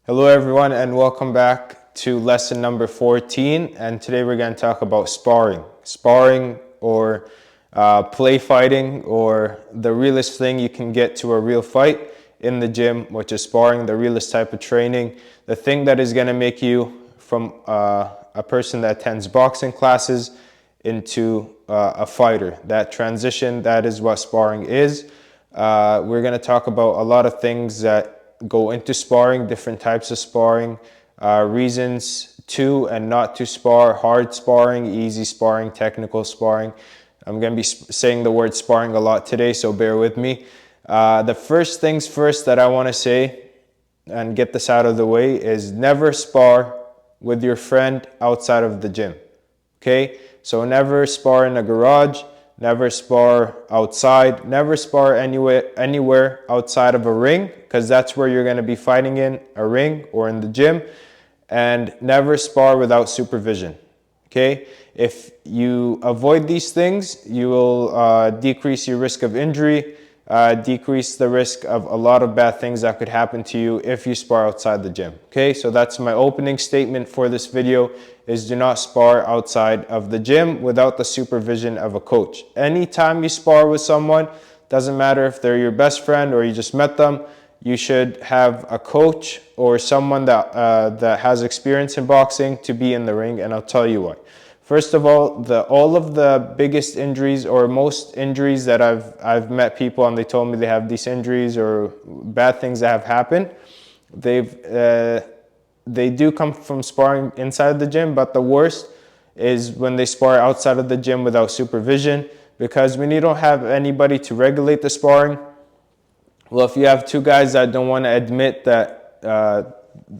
Hello everyone and welcome back to lesson number 14, and today we're going to talk about sparring or play fighting, or the realest thing you can get to a real fight in the gym, which is sparring, the realest type of training, the thing that is going to make you from a person that attends boxing classes into a fighter. That transition, that is what sparring is. We're going to talk about a lot of things that go into sparring, different types of sparring, reasons to and not to spar, hard sparring, easy sparring, technical sparring. I'm going to be saying the word sparring a lot today, so bear with me. The first things first that I want to say and get this out of the way is never spar with your friend outside of the gym. Okay, so never spar in a garage, never spar outside, never spar anywhere outside of a ring, because that's where you're going to be fighting, in a ring or in the gym. And never spar without supervision. Okay, if you avoid these things, you will decrease your risk of injury, decrease the risk of a lot of bad things that could happen to you if you spar outside the gym. Okay, so that's my opening statement for this video, is do not spar outside of the gym without the supervision of a coach. Anytime you spar with someone, doesn't matter if they're your best friend or you just met them, you should have a coach or someone that has experience in boxing to be in the ring, and I'll tell you why. First of all of the biggest injuries, or most injuries that I've met people and they told me they have these injuries or bad things that have happened, they do come from sparring inside the gym, but the worst is when they spar outside of the gym without supervision, because when you don't have anybody to regulate the sparring, well, if you have two guys that don't want to admit that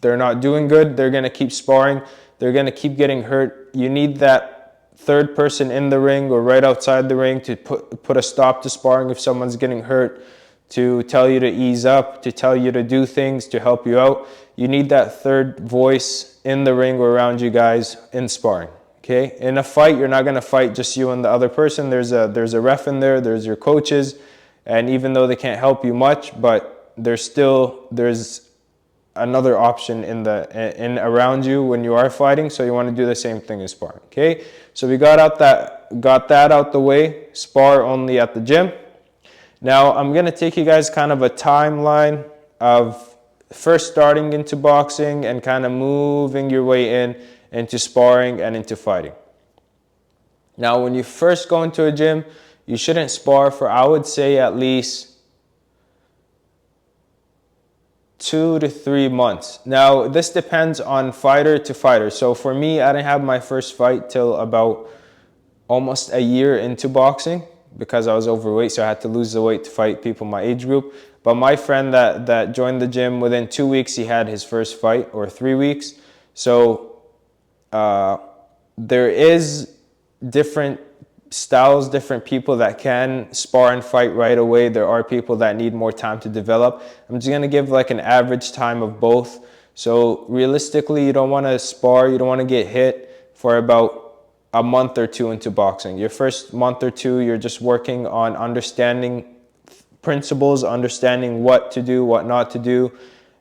they're not doing good, they're going to keep sparring, they're going to keep getting hurt. You need that third person in the ring or right outside the ring to put a stop to sparring if someone's getting hurt, to tell you to ease up, to tell you to do things, to help you out. You need that third voice in the ring or around you guys in sparring. Okay, in a fight, you're not going to fight just you and the other person. There's a ref in there, there's your coaches, and even though they can't help you much, but there's another option in around you when you are fighting. So you want to do the same thing as sparring. Okay, so we got that out the way. Spar only at the gym. Now I'm going to take you guys kind of a timeline of first starting into boxing and kind of moving your way into sparring and into fighting. Now when you first go into a gym, you shouldn't spar for, I would say, at least 2 to 3 months. Now this depends on fighter to fighter. So for me, I didn't have my first fight till about almost a year into boxing, because I was overweight, so I had to lose the weight to fight people my age group. But my friend that joined the gym, within 2 weeks he had his first fight, or 3 weeks. So there is different styles, different people that can spar and fight right away. There are people that need more time to develop. I'm just going to give like an average time of both. So realistically, you don't want to spar, you don't want to get hit for about a month or two into boxing. Your first month or two, you're just working on understanding principles, understanding what to do, what not to do,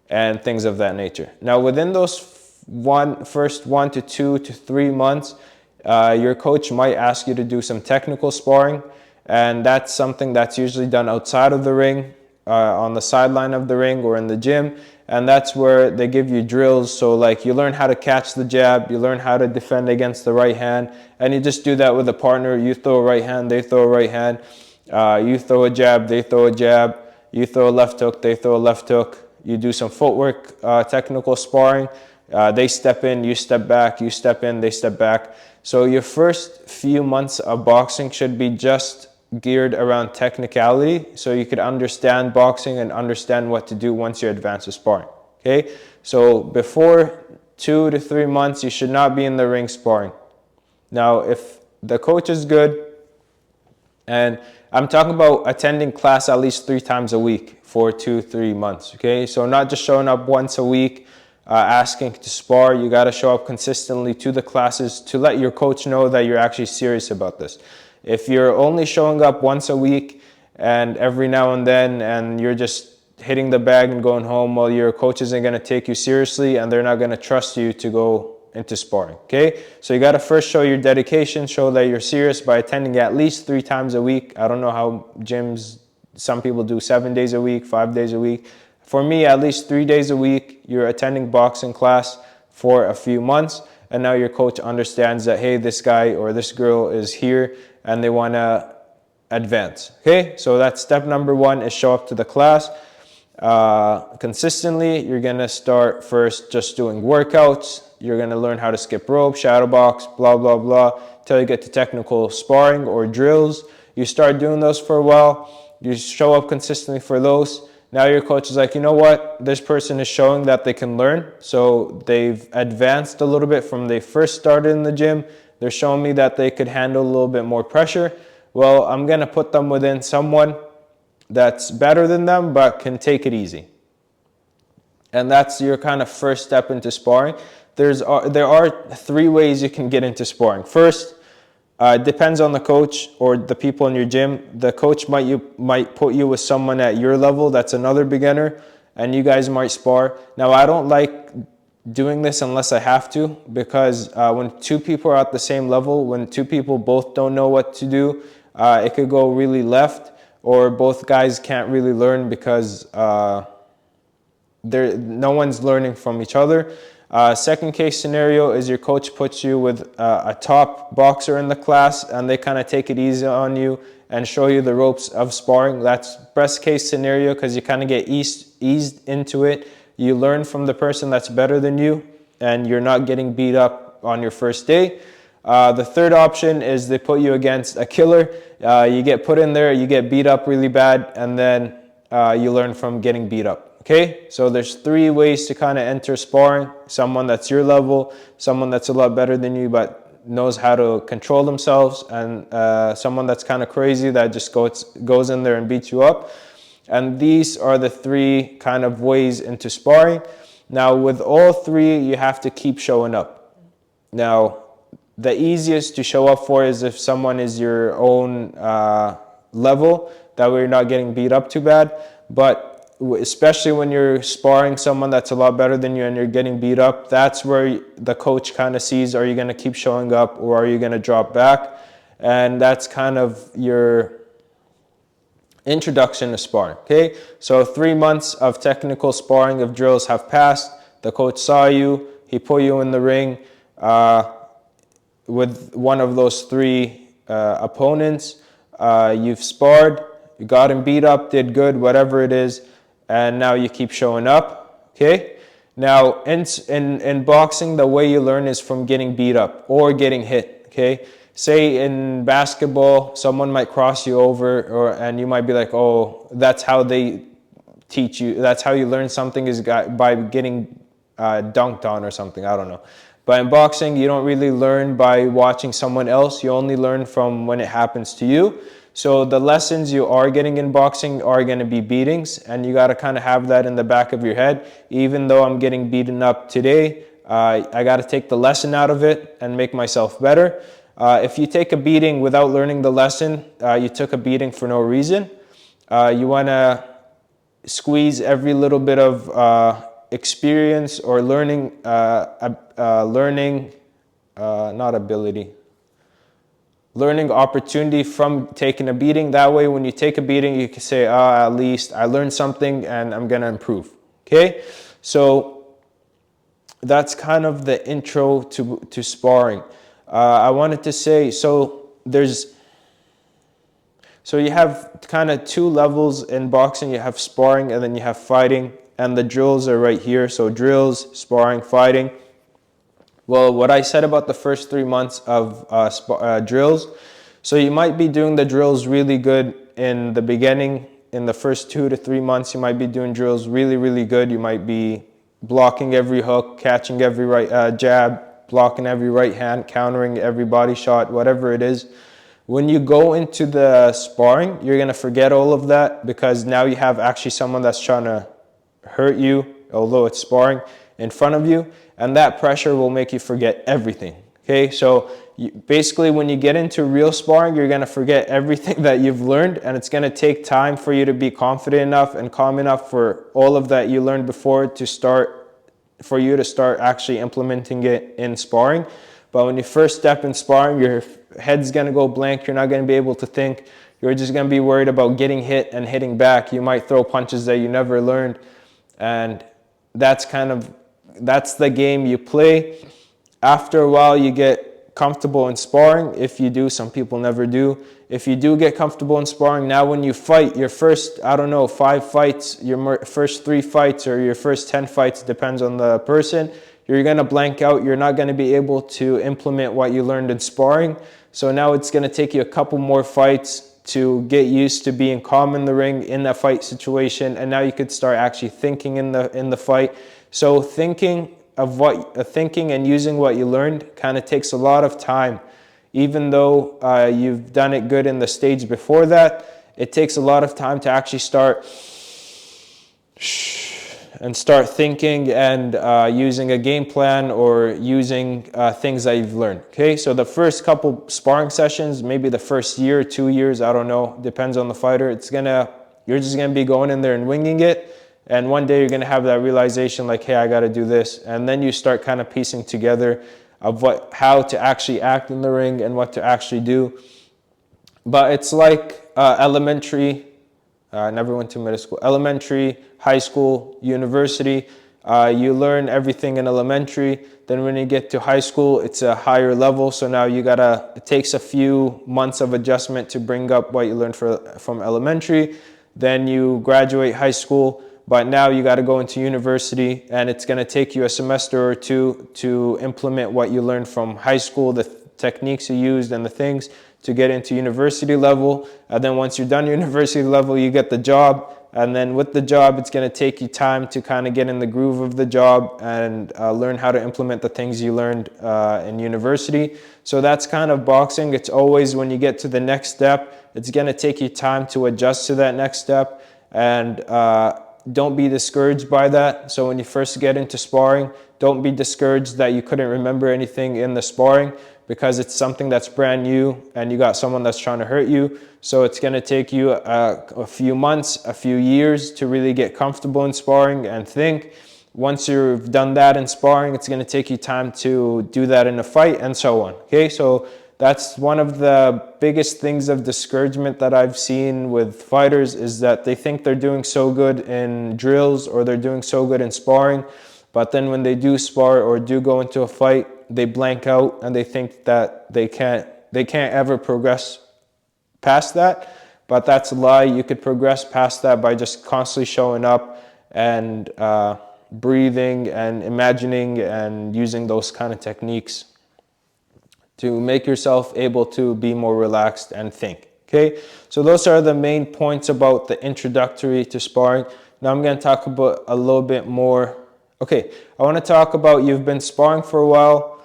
and things of that nature. Now within those first 1 to 2 to 3 months, your coach might ask you to do some technical sparring, and that's something that's usually done outside of the ring, on the sideline of the ring or in the gym, and that's where they give you drills. So like you learn how to catch the jab, you learn how to defend against the right hand, and you just do that with a partner. You throw a right hand, they throw a right hand, you throw a jab, they throw a jab, you throw a left hook, they throw a left hook. You do some footwork, technical sparring. They step in, you step back, you step in, they step back. So your first few months of boxing should be just geared around technicality, so you could understand boxing and understand what to do once you advance to sparring. Okay, so before 2 to 3 months, you should not be in the ring sparring. Now, if the coach is good, and I'm talking about attending class at least 3 times a week for 2-3 months. Okay, so not just showing up once a week, asking to spar. You got to show up consistently to the classes to let your coach know that you're actually serious about this. If you're only showing up once a week and every now and then, and you're just hitting the bag and going home, well, your coach isn't going to take you seriously and they're not going to trust you to go into sparring. Okay, so you got to first show your dedication, show that you're serious by attending at least 3 times a week. I don't know how gyms, some people do 7 days a week, 5 days a week. For me, at least 3 days a week, you're attending boxing class for a few months, and now your coach understands that, hey, this guy or this girl is here and they want to advance. Okay, so that's step number 1, is show up to the class consistently. You're going to start first just doing workouts. You're going to learn how to skip rope, shadow box, blah, blah, blah, till you get to technical sparring or drills. You start doing those for a while. You show up consistently for those. Now your coach is like, you know what? This person is showing that they can learn. So they've advanced a little bit from they first started in the gym. They're showing me that they could handle a little bit more pressure. Well, I'm going to put them within someone that's better than them but can take it easy. And that's your kind of first step into sparring. There are 3 ways you can get into sparring. First, it depends on the coach or the people in your gym. The coach might put you with someone at your level that's another beginner, and you guys might spar. Now, I don't like doing this unless I have to, because when 2 people are at the same level, when 2 people both don't know what to do, it could go really left, or both guys can't really learn because no one's learning from each other. Second case scenario is your coach puts you with a top boxer in the class and they kind of take it easy on you and show you the ropes of sparring. That's best case scenario because you kind of get eased into it. You learn from the person that's better than you and you're not getting beat up on your first day. The third option is they put you against a killer. You get put in there, you get beat up really bad, and then you learn from getting beat up. Okay, so there's 3 ways to kind of enter sparring. Someone that's your level, someone that's a lot better than you but knows how to control themselves, and someone that's kind of crazy that just goes in there and beats you up. And these are the 3 kind of ways into sparring. Now, with all 3, you have to keep showing up. Now, the easiest to show up for is if someone is your own level, that way you're not getting beat up too bad. But especially when you're sparring someone that's a lot better than you and you're getting beat up, that's where the coach kind of sees, are you going to keep showing up or are you going to drop back? And that's kind of your introduction to sparring. Okay, so 3 months of technical sparring of drills have passed. The coach saw you, he put you in the ring with one of those 3 opponents. You've sparred, you got him beat up, did good, whatever it is, and now you keep showing up. Okay, now in boxing, the way you learn is from getting beat up or getting hit. Okay, say in basketball, someone might cross you over, and you might be like, oh, that's how they teach you, that's how you learn something, is by getting dunked on or something, I don't know. But in boxing, you don't really learn by watching someone else. You only learn from when it happens to you. So the lessons you are getting in boxing are going to be beatings, and you got to kind of have that in the back of your head. Even though I'm getting beaten up today, I got to take the lesson out of it and make myself better. If you take a beating without learning the lesson, you took a beating for no reason. You want to squeeze every little bit of experience or learning, learning opportunity from taking a beating. That way, when you take a beating, you can say, at least I learned something and I'm going to improve. Okay, so that's kind of the intro to sparring. I wanted to say, so you have kind of 2 levels in boxing. You have sparring and then you have fighting, and the drills are right here. So drills, sparring, fighting. Well, what I said about the first 3 months of drills, so you might be doing the drills really good in the beginning. In the first 2 to 3 months, you might be doing drills really, really good. You might be blocking every hook, catching every right jab, blocking every right hand, countering every body shot, whatever it is. When you go into the sparring, you're going to forget all of that, because now you have actually someone that's trying to hurt you, although it's sparring, in front of you, and that pressure will make you forget everything. Okay, so basically when you get into real sparring, you're gonna forget everything that you've learned, and it's gonna take time for you to be confident enough and calm enough for all of that you learned before to start, for you to start actually implementing it in sparring. But when you first step in sparring, your head's gonna go blank, you're not gonna be able to think, you're just gonna be worried about getting hit and hitting back. You might throw punches that you never learned, and that's the game you play. After a while, you get comfortable in sparring. If you do, some people never do. If you do get comfortable in sparring, now when you fight, your first, I don't know, 5 fights, your first 3 fights, or your first 10 fights, depends on the person, you're going to blank out. You're not going to be able to implement what you learned in sparring. So now it's going to take you a couple more fights to get used to being calm in the ring, in that fight situation, and now you could start actually thinking in the fight. So thinking and using what you learned kind of takes a lot of time. Even though you've done it good in the stage before that, it takes a lot of time to actually start thinking and using a game plan, or using things that you've learned. Okay, so the first couple sparring sessions, maybe the first year, 2 years, I don't know, depends on the fighter, you're just gonna be going in there and winging it. And one day you're gonna have that realization like, hey, I gotta do this. And then you start kind of piecing together of how to actually act in the ring and what to actually do. But it's like elementary, I never went to middle school, elementary, high school, university. You learn everything in elementary. Then when you get to high school, it's a higher level. So now it takes a few months of adjustment to bring up what you learned from elementary. Then you graduate high school, but now you got to go into university, and it's going to take you a semester or 2 to implement what you learned from high school, the techniques you used and the things, to get into university level. And then once you're done university level, you get the job. And then with the job, it's going to take you time to kind of get in the groove of the job and learn how to implement the things you learned in university. So that's kind of boxing. It's always when you get to the next step, it's going to take you time to adjust to that next step. And don't be discouraged by that. So when you first get into sparring, don't be discouraged that you couldn't remember anything in the sparring, because it's something that's brand new and you got someone that's trying to hurt you. So it's going to take you a few months, a few years to really get comfortable in sparring and think. Once you've done that in sparring, it's going to take you time to do that in a fight, and so on. Okay, so that's one of the biggest things of discouragement that I've seen with fighters, is that they think they're doing so good in drills, or they're doing so good in sparring, but then when they do spar or do go into a fight, they blank out and they think that they can't ever progress past that. But that's a lie. You could progress past that by just constantly showing up and breathing and imagining and using those kind of techniques to make yourself able to be more relaxed and think. Okay, so those are the main points about the introductory to sparring. Now I'm going to talk about a little bit more. Okay, I want to talk about, you've been sparring for a while.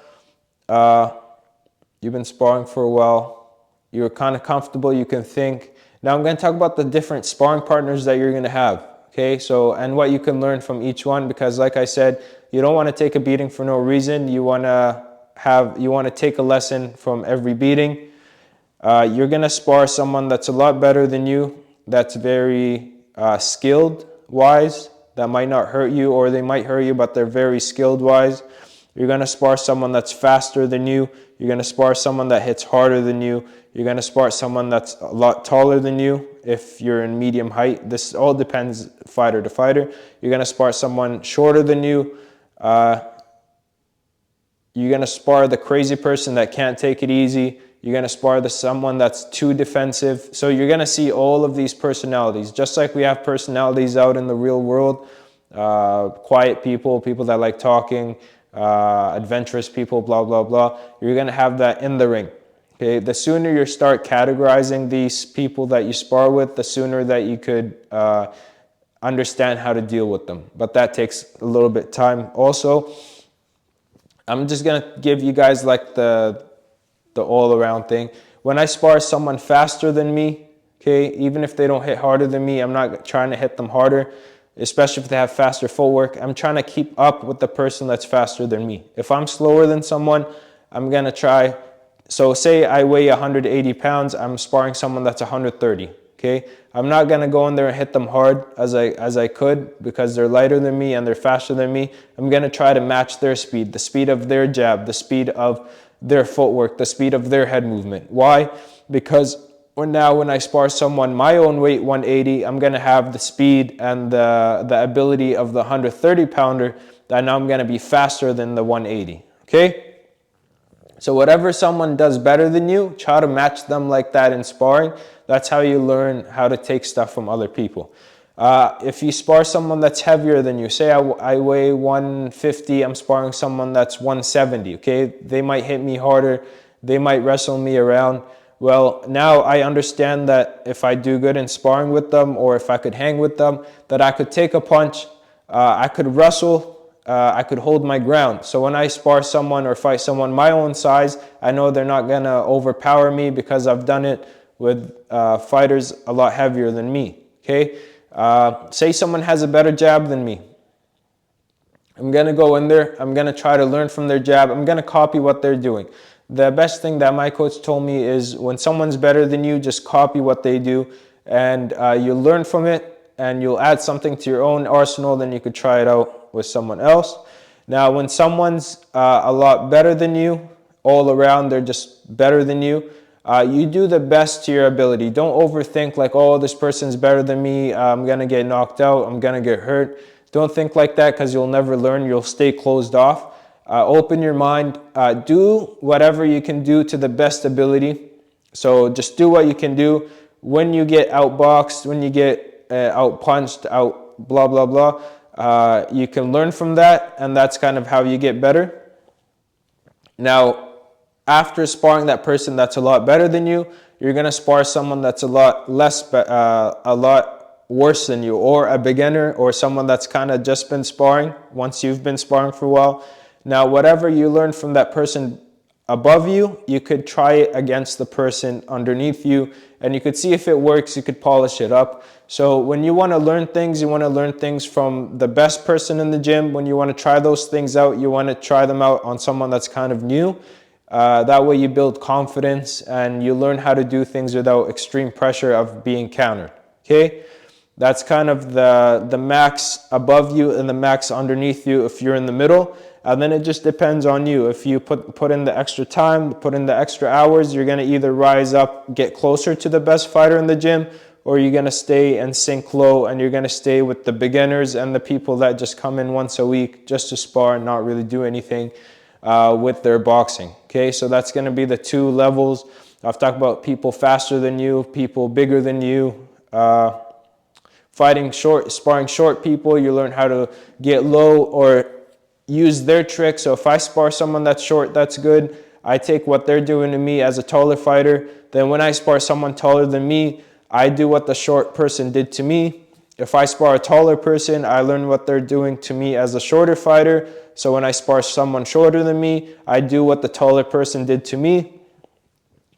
You're kind of comfortable, you can think. Now I'm going to talk about the different sparring partners that you're going to have. Okay, so, and what you can learn from each one, because like I said, you don't want to take a beating for no reason. You want to take a lesson from every beating. You're going to spar someone that's a lot better than you, that's very skilled wise, that might not hurt you, or they might hurt you, but they're very skilled wise. You're going to spar someone that's faster than you. You're going to spar someone that hits harder than you. You're going to spar someone that's a lot taller than you if you're in medium height. This all depends fighter to fighter. You're going to spar someone shorter than you. You're going to spar the crazy person that can't take it easy. You're going to spar someone that's too defensive. So you're going to see all of these personalities. Just like we have personalities out in the real world, quiet people, people that like talking, adventurous people, blah, blah, blah. You're going to have that in the ring. Okay, the sooner you start categorizing these people that you spar with, the sooner that you could understand how to deal with them. But that takes a little bit of time also. I'm just going to give you guys like the all-around thing. When I spar someone faster than me, okay, even if they don't hit harder than me, I'm not trying to hit them harder, especially if they have faster footwork. I'm trying to keep up with the person that's faster than me. If I'm slower than someone, I'm gonna try. So say I weigh 180 pounds, I'm sparring someone that's 130. Okay, I'm not gonna go in there and hit them hard as I could because they're lighter than me and they're faster than me. I'm gonna try to match their speed, the speed of their jab, the speed of their footwork, the speed of their head movement. Why? Because when I spar someone my own weight, 180, I'm gonna have the speed and the ability of the 130 pounder that now I'm gonna be faster than the 180. Okay? So whatever someone does better than you, try to match them like that in sparring. That's how you learn how to take stuff from other people. If you spar someone that's heavier than you, say I weigh 150, I'm sparring someone that's 170, okay? They might hit me harder, they might wrestle me around. Well, now I understand that if I do good in sparring with them, or if I could hang with them, that I could take a punch, I could wrestle, I could hold my ground. So when I spar someone or fight someone my own size, I know they're not gonna overpower me because I've done it with fighters a lot heavier than me, okay? Say someone has a better jab than me. I'm gonna go in there, I'm gonna try to learn from their jab, I'm gonna copy what they're doing. The best thing that my coach told me is when someone's better than you, just copy what they do and you learn from it and you'll add something to your own arsenal, then you could try it out with someone else. Now, when someone's a lot better than you, all around, they're just better than you, you do the best to your ability. Don't overthink like, oh, this person's better than me, I'm gonna get knocked out, I'm gonna get hurt. Don't think like that because you'll never learn, you'll stay closed off. Open your mind, do whatever you can do to the best ability. So just do what you can do. When you get outboxed, when you get out-punched, out blah, blah, blah, you can learn from that, and that's kind of how you get better. Now, after sparring that person that's a lot better than you, you're going to spar someone that's a lot worse than you, or a beginner, or someone that's kind of just been sparring once you've been sparring for a while. Now, whatever you learn from that person above you, you could try it against the person underneath you, and you could see if it works, you could polish it up. So when you want to learn things, you want to learn things from the best person in the gym. When you want to try those things out, you want to try them out on someone that's kind of new. That way you build confidence and you learn how to do things without extreme pressure of being countered, okay? That's kind of the max above you and the max underneath you if you're in the middle. And then it just depends on you. If you put in the extra time, put in the extra hours, you're going to either rise up, get closer to the best fighter in the gym, or you're going to stay and sink low and you're going to stay with the beginners and the people that just come in once a week just to spar and not really do anything with their boxing. Okay, so that's going to be the two levels. I've talked about people faster than you, people bigger than you, sparring short people, you learn how to get low or use their trick. So if I spar someone that's short, that's good. I take what they're doing to me as a taller fighter. Then when I spar someone taller than me, I do what the short person did to me. If I spar a taller person, I learn what they're doing to me as a shorter fighter. So when I spar someone shorter than me, I do what the taller person did to me.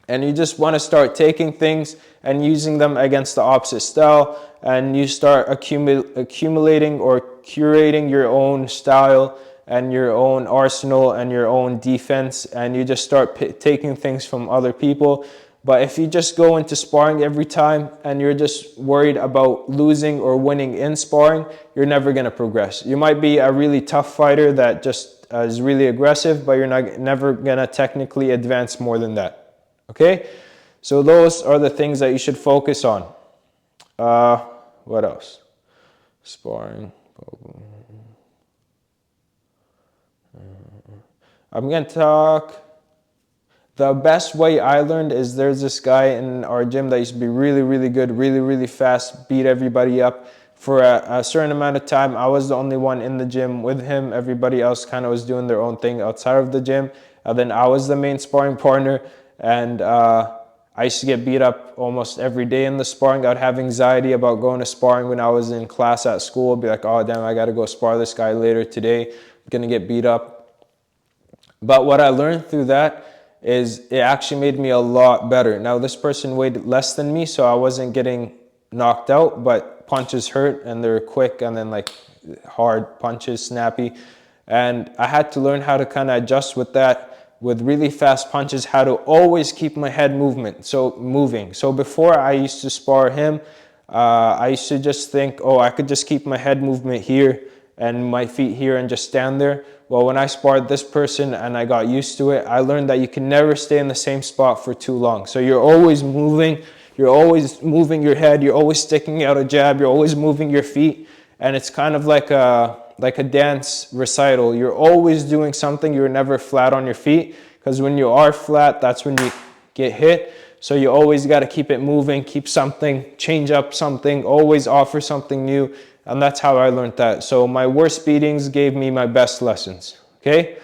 And you just want to start taking things and using them against the opposite style, and you start accumulating or curating your own style and your own arsenal and your own defense, and you just start taking things from other people. But if you just go into sparring every time and you're just worried about losing or winning in sparring, you're never going to progress. You might be a really tough fighter that just is really aggressive, but you're never going to technically advance more than that. Okay? So those are the things that you should focus on. What else? Sparring. I'm going to talk. The best way I learned is there's this guy in our gym that used to be really, really good, really, really fast, beat everybody up. For a certain amount of time, I was the only one in the gym with him. Everybody else kind of was doing their own thing outside of the gym. And then I was the main sparring partner, and I used to get beat up almost every day in the sparring. I'd have anxiety about going to sparring when I was in class at school. I'd be like, oh, damn, I got to go spar this guy later today. I'm going to get beat up. But what I learned through that is it actually made me a lot better. Now, this person weighed less than me, so I wasn't getting knocked out, but punches hurt, and they're quick, and then like hard punches, snappy. And I had to learn how to kind of adjust with that. with really fast punches, how to always keep my head moving. So before I used to spar him, I used to just think, oh, I could just keep my head movement here and my feet here and just stand there. Well, when I sparred this person and I got used to it, I learned that you can never stay in the same spot for too long. So you're always moving your head, you're always sticking out a jab, you're always moving your feet, and it's kind of like a dance recital. You're always doing something, you're never flat on your feet, because when you are flat, that's when you get hit. So you always got to keep it moving, keep something, change up something, always offer something new. And that's how I learned that. So my worst beatings gave me my best lessons, okay?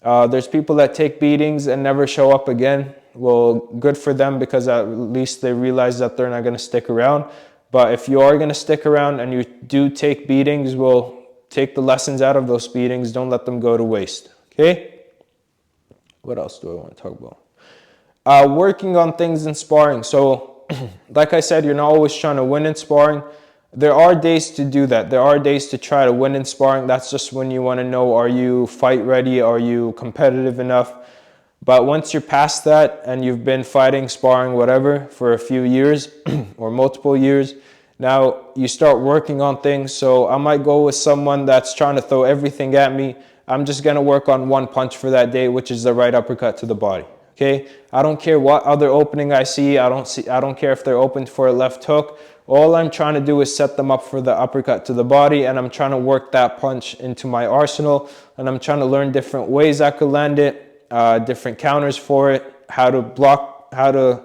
There's people that take beatings and never show up again. Well, good for them, because at least they realize that they're not going to stick around. But if you are going to stick around and you do take beatings, well, take the lessons out of those beatings. Don't let them go to waste, okay? What else do I want to talk about? Working on things in sparring. So, like I said, you're not always trying to win in sparring. There are days to do that. There are days to try to win in sparring. That's just when you want to know, are you fight ready? Are you competitive enough? But once you're past that and you've been fighting, sparring, whatever, for a few years or multiple years, now you start working on things. So I might go with someone that's trying to throw everything at me. I'm just going to work on one punch for that day, which is the right uppercut to the body. Okay? I don't care what other opening I see. I don't care if they're open for a left hook. All I'm trying to do is set them up for the uppercut to the body, and I'm trying to work that punch into my arsenal, and I'm trying to learn different ways I could land it, different counters for it, how to block, how to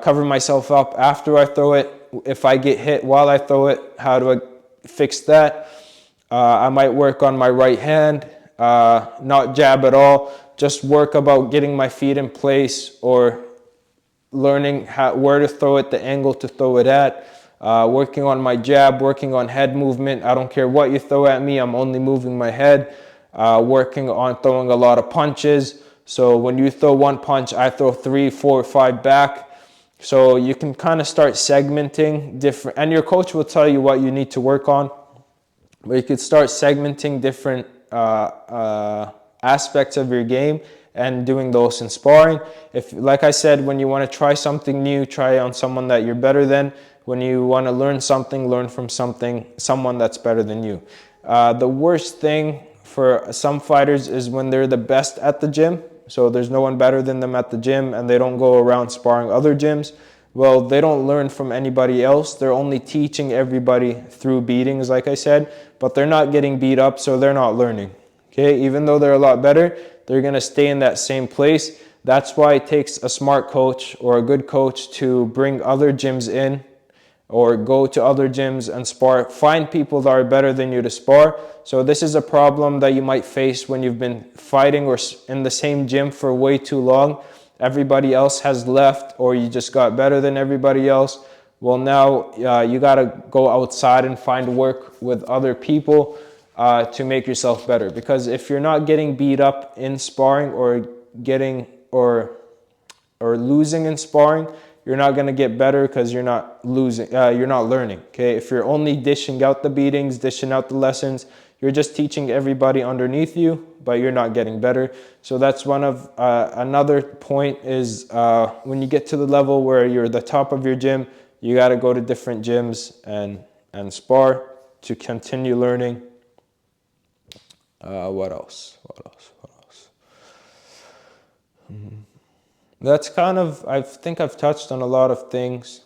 cover myself up after I throw it. If I get hit while I throw it, how do I fix that? I might work on my right hand, not jab at all, just work about getting my feet in place or learning where to throw it, the angle to throw it at. Working on my jab, working on head movement. I don't care what you throw at me, I'm only moving my head. Working on throwing a lot of punches. So when you throw one punch, I throw 3, 4, 5 back. So you can kind of start segmenting different, and your coach will tell you what you need to work on. But you could start segmenting different aspects of your game and doing those in sparring. If, like I said, when you want to try something new, try on someone that you're better than. When you want to learn something, learn from someone that's better than you. The worst thing for some fighters is when they're the best at the gym. So there's no one better than them at the gym and they don't go around sparring other gyms. Well, they don't learn from anybody else. They're only teaching everybody through beatings, like I said, but they're not getting beat up, so they're not learning. Okay, even though they're a lot better, they're going to stay in that same place. That's why it takes a smart coach or a good coach to bring other gyms in, or go to other gyms and spar. Find people that are better than you to spar. So this is a problem that you might face when you've been fighting or in the same gym for way too long. Everybody else has left, or you just got better than everybody else. Well, now you got to go outside and find work with other people to make yourself better. Because if you're not getting beat up in sparring or losing in sparring, you're not going to get better, because you're not learning. Okay, if you're only dishing out the beatings, dishing out the lessons, you're just teaching everybody underneath you, but you're not getting better. So that's one of another point is when you get to the level where you're the top of your gym, you got to go to different gyms and spar to continue learning. What else? That's kind of, I think I've touched on a lot of things.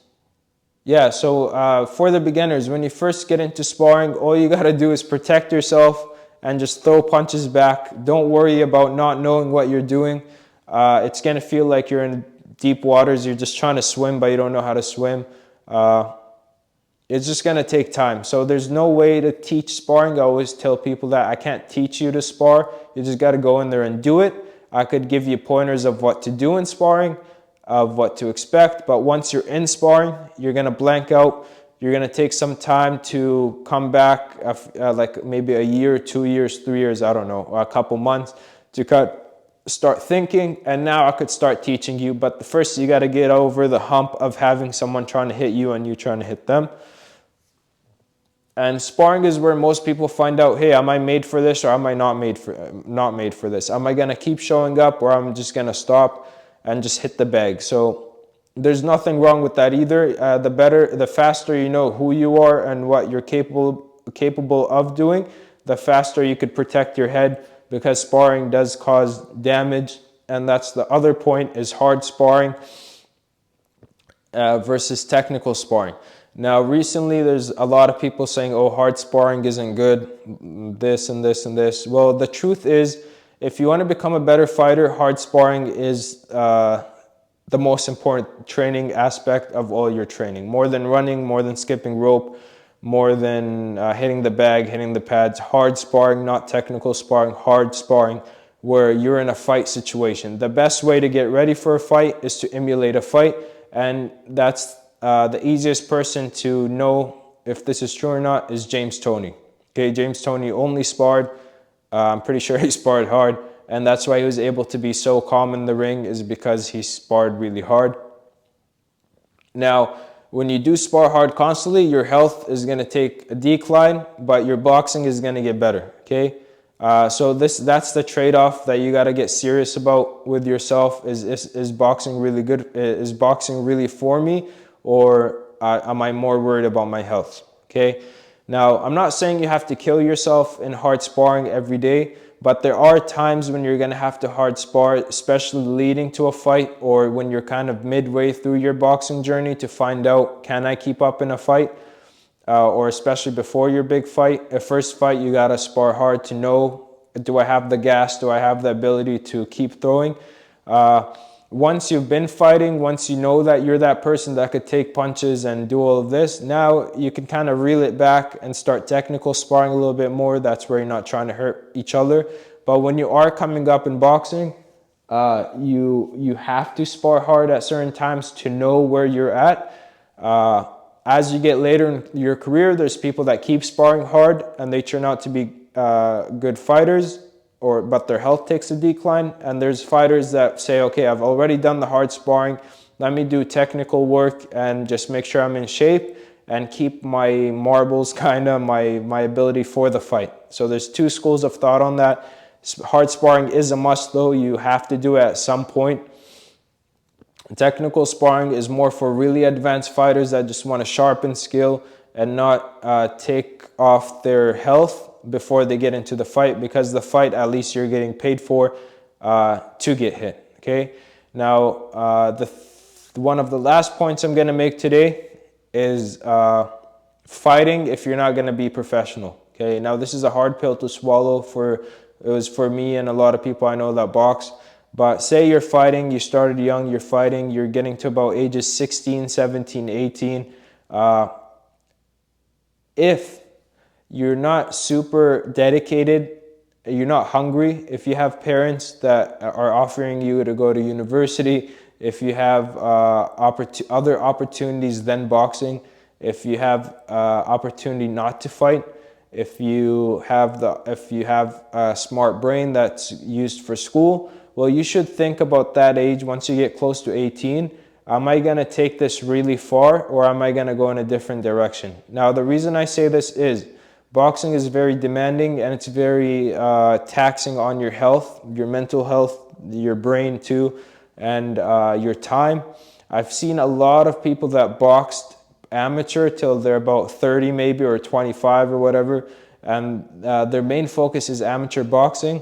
Yeah, so for the beginners, when you first get into sparring, all you got to do is protect yourself and just throw punches back. Don't worry about not knowing what you're doing. It's going to feel like you're in deep waters. You're just trying to swim, but you don't know how to swim. It's just going to take time. So there's no way to teach sparring. I always tell people that I can't teach you to spar. You just got to go in there and do it. I could give you pointers of what to do in sparring, of what to expect, but once you're in sparring, you're going to blank out. You're going to take some time to come back, like maybe a year, 2 years, 3 years, I don't know, or a couple months to start thinking, and now I could start teaching you. But first you got to get over the hump of having someone trying to hit you and you trying to hit them. And sparring is where most people find out, hey, am I made for this or am I not made for this? Am I gonna keep showing up or I'm just gonna stop and just hit the bag? So there's nothing wrong with that either. The faster you know who you are and what you're capable of doing, the faster you could protect your head, because sparring does cause damage. And that's the other point, is hard sparring versus technical sparring. Now, recently, there's a lot of people saying, oh, hard sparring isn't good, this and this and this. Well, the truth is, if you want to become a better fighter, hard sparring is the most important training aspect of all your training. More than running, more than skipping rope, more than hitting the bag, hitting the pads. Hard sparring, not technical sparring, hard sparring, where you're in a fight situation. The best way to get ready for a fight is to emulate a fight, and that's the easiest person to know if this is true or not is James Toney. Okay, James Toney only sparred. I'm pretty sure he sparred hard, and that's why he was able to be so calm in the ring, is because he sparred really hard. Now, when you do spar hard constantly, your health is going to take a decline, but your boxing is going to get better. Okay, so that's the trade-off that you got to get serious about with yourself. Is boxing really good? Is boxing really for me? Or am I more worried about my health? Okay. Now, I'm not saying you have to kill yourself in hard sparring every day, but there are times when you're going to have to hard spar, especially leading to a fight, or when you're kind of midway through your boxing journey, to find out, can I keep up in a fight? Or especially before your big fight, a first fight, you got to spar hard to know, do I have the gas? Do I have the ability to keep throwing? Once you've been fighting, once you know that you're that person that could take punches and do all of this, now you can kind of reel it back and start technical sparring a little bit more. That's where you're not trying to hurt each other. But when you are coming up in boxing, you have to spar hard at certain times to know where you're at. As you get later in your career, there's people that keep sparring hard and they turn out to be good fighters, but their health takes a decline. And there's fighters that say, okay, I've already done the hard sparring, let me do technical work and just make sure I'm in shape and keep my marbles, kind of my ability for the fight. So there's two schools of thought on that. Hard sparring is a must though. You have to do it at some point. Technical sparring is more for really advanced fighters that just want to sharpen skill and not take off their health before they get into the fight, because the fight, at least you're getting paid for to get hit. Okay. Now, one of the last points I'm going to make today is fighting if you're not going to be professional. Okay. Now, this is a hard pill to swallow. It was for me and a lot of people I know that box. But say you're fighting, you started young, you're fighting, you're getting to about ages 16, 17, 18. If you're not super dedicated, you're not hungry, if you have parents that are offering you to go to university, if you have other opportunities than boxing, if you have opportunity not to fight, if you have a smart brain that's used for school, well, you should think about that age. Once you get close to 18, am I going to take this really far, or am I going to go in a different direction? Now, the reason I say this is boxing is very demanding, and it's very taxing on your health, your mental health, your brain too, and your time. I've seen a lot of people that boxed amateur till they're about 30 maybe, or 25 or whatever, and their main focus is amateur boxing.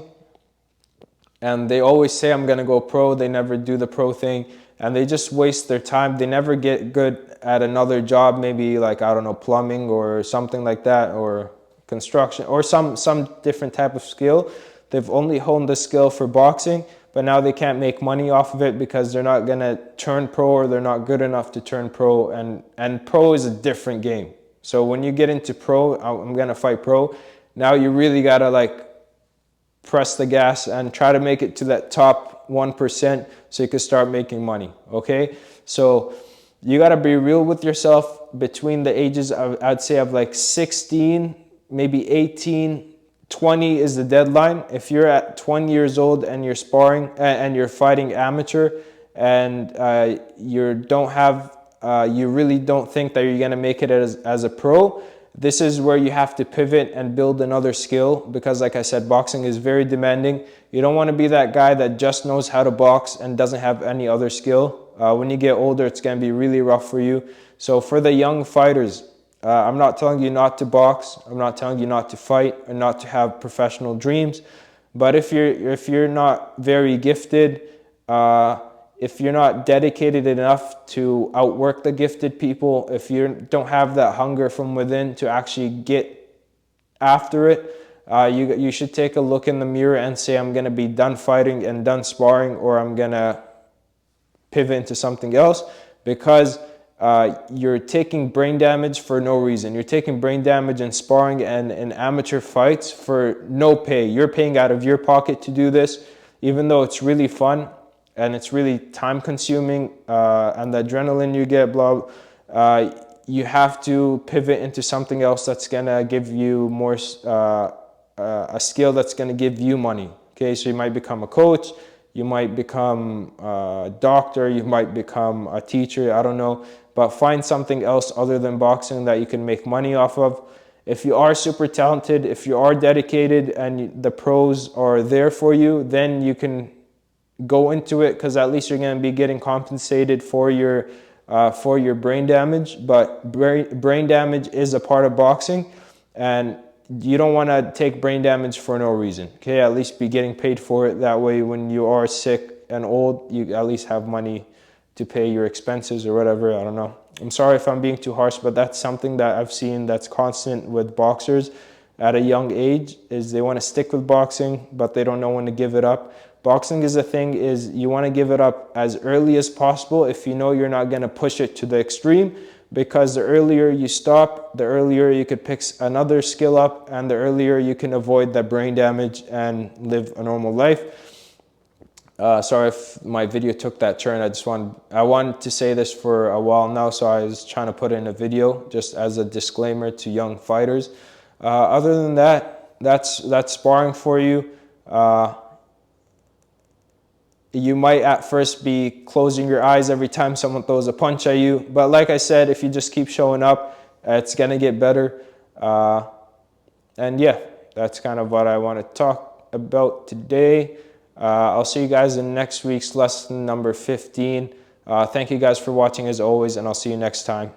And they always say, I'm going to go pro. They never do the pro thing, and they just waste their time. They never get good at another job, maybe like, I don't know, plumbing or something like that, or construction, or some different type of skill. They've only honed the skill for boxing, but now they can't make money off of it because they're not going to turn pro, or they're not good enough to turn pro. And pro is a different game. So when you get into pro, I'm going to fight pro, now you really got to like press the gas and try to make it to that top 1% so you can start making money. Okay, so you got to be real with yourself. Between the ages of, I'd say, of like 16, maybe 18, 20 is the deadline. If you're at 20 years old and you're sparring and you're fighting amateur, and you really don't think that you're going to make it as a pro, This is where you have to pivot and build another skill, because like I said, boxing is very demanding. You don't want to be that guy that just knows how to box and doesn't have any other skill. When you get older, it's going to be really rough for you. So for the young fighters, I'm not telling you not to box. I'm not telling you not to fight or not to have professional dreams. But if you're not very gifted, if you're not dedicated enough to outwork the gifted people, if you don't have that hunger from within to actually get after it, you should take a look in the mirror and say, I'm going to be done fighting and done sparring, or I'm going to pivot into something else, because you're taking brain damage for no reason. You're taking brain damage in sparring and in amateur fights for no pay. You're paying out of your pocket to do this, even though it's really fun and it's really time consuming, and the adrenaline you get, you have to pivot into something else that's gonna give you more, a skill that's gonna give you money. Okay, so you might become a coach, you might become a doctor, you might become a teacher, I don't know, but find something else other than boxing that you can make money off of. If you are super talented, if you are dedicated and the pros are there for you, then you can go into it, because at least you're going to be getting compensated for your brain damage. But brain damage is a part of boxing, and you don't want to take brain damage for no reason. Okay, at least be getting paid for it. That way, when you are sick and old, you at least have money to pay your expenses or whatever. I don't know. I'm sorry if I'm being too harsh, but that's something that I've seen that's constant with boxers at a young age, is they want to stick with boxing, but they don't know when to give it up. Boxing is a thing, is you want to give it up as early as possible if you know you're not going to push it to the extreme, because the earlier you stop, the earlier you could pick another skill up, and the earlier you can avoid that brain damage and live a normal life. Sorry if my video took that turn. I wanted to say this for a while now, so I was trying to put in a video just as a disclaimer to young fighters. Other than that, that's sparring for you. You might at first be closing your eyes every time someone throws a punch at you, but like I said, if you just keep showing up, it's gonna get better. And yeah, that's kind of what I want to talk about today. I'll see you guys in next week's lesson number 15. Thank you guys for watching as always, and I'll see you next time.